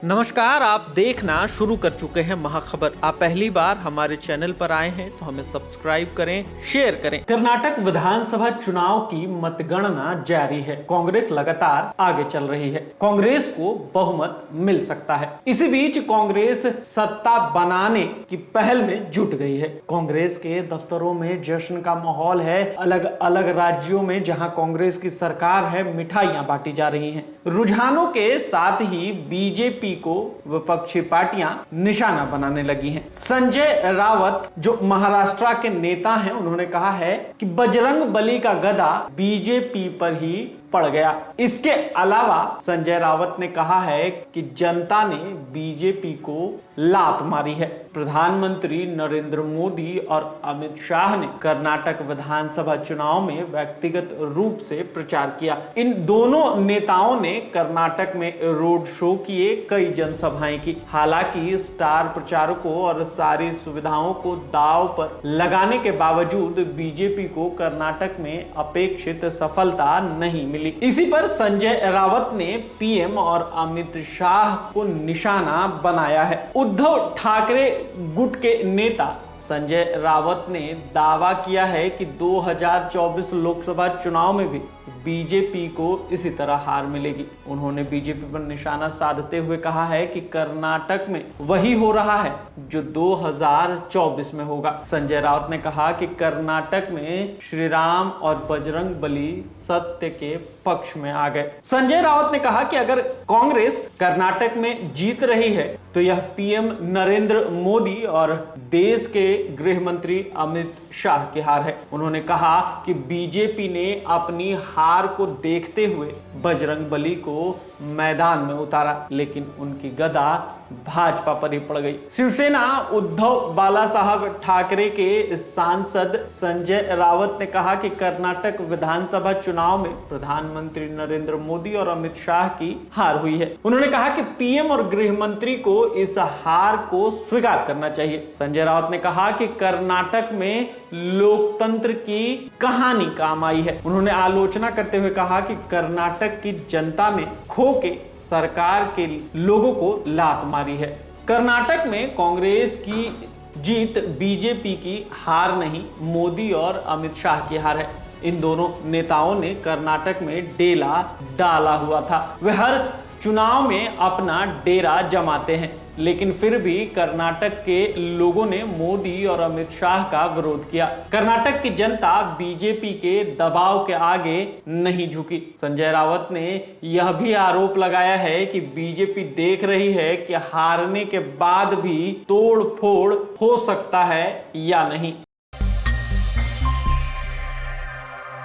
नमस्कार, आप देखना शुरू कर चुके हैं महाखबर। आप पहली बार हमारे चैनल पर आए हैं तो हमें सब्सक्राइब करें, शेयर करें। कर्नाटक विधानसभा चुनाव की मतगणना जारी है। कांग्रेस लगातार आगे चल रही है। कांग्रेस को बहुमत मिल सकता है। इसी बीच कांग्रेस सत्ता बनाने की पहल में जुट गई है। कांग्रेस के दफ्तरों में जश्न का माहौल है। अलग अलग राज्यों में जहां कांग्रेस की सरकार है, मिठाइयां बांटी जा रही हैं। रुझानों के साथ ही बीजेपी को विपक्षी पार्टियां निशाना बनाने लगी हैं। संजय रावत जो महाराष्ट्र के नेता हैं, उन्होंने कहा है कि बजरंग बली का गदा बीजेपी पर ही पड़ गया। इसके अलावा संजय रावत ने कहा है कि जनता ने बीजेपी को लात मारी है। प्रधानमंत्री नरेंद्र मोदी और अमित शाह ने कर्नाटक विधानसभा चुनाव में व्यक्तिगत रूप से प्रचार किया। इन दोनों नेताओं ने कर्नाटक में रोड शो किए, कई जनसभाएं की। हालांकि स्टार प्रचारकों और सारी सुविधाओं को दांव पर लगाने के बावजूद बीजेपी को कर्नाटक में अपेक्षित सफलता नहीं मिली। इसी पर संजय रावत ने पीएम और अमित शाह को निशाना बनाया है। उद्धव ठाकरे गुट के नेता संजय रावत ने दावा किया है कि 2024 लोकसभा चुनाव में भी बीजेपी को इसी तरह हार मिलेगी। उन्होंने बीजेपी पर निशाना साधते हुए कहा है कि कर्नाटक में वही हो रहा है जो 2024 में होगा। संजय रावत ने कहा कि कर्नाटक में श्री राम और बजरंग बली सत्य के पक्ष में आ गए। संजय रावत ने कहा कि अगर कांग्रेस कर्नाटक में जीत रही है तो यह पीएम नरेंद्र मोदी और देश के गृह मंत्री अमित शाह की हार है। उन्होंने कहा कि बीजेपी ने अपनी हार को देखते हुए बजरंग बली को मैदान में उतारा, लेकिन उनकी गदा भाजपा पर ही पड़ गई। शिवसेना उद्धव बाला साहब ठाकरे के सांसद संजय रावत ने कहा कि कर्नाटक विधानसभा चुनाव में प्रधानमंत्री नरेंद्र मोदी और अमित शाह की हार हुई है। उन्होंने कहा कि पीएम और गृह मंत्री को इस हार को स्वीकार करना चाहिए। संजय रावत ने कहा कि कर्नाटक में लोकतंत्र की कहानी काम आई है। उन्होंने आलोचना करते हुए कहा कि कर्नाटक की जनता ने खो के सरकार के लोगों को लात मारी है। कर्नाटक में कांग्रेस की जीत बीजेपी की हार नहीं, मोदी और अमित शाह की हार है। इन दोनों नेताओं ने कर्नाटक में डेरा डाला हुआ था। वे हर चुनाव में अपना डेरा जमाते हैं, लेकिन फिर भी कर्नाटक के लोगों ने मोदी और अमित शाह का विरोध किया। कर्नाटक की जनता बीजेपी के दबाव के आगे नहीं झुकी। संजय रावत ने यह भी आरोप लगाया है कि बीजेपी देख रही है कि हारने के बाद भी तोड़ फोड़ हो सकता है या नहीं।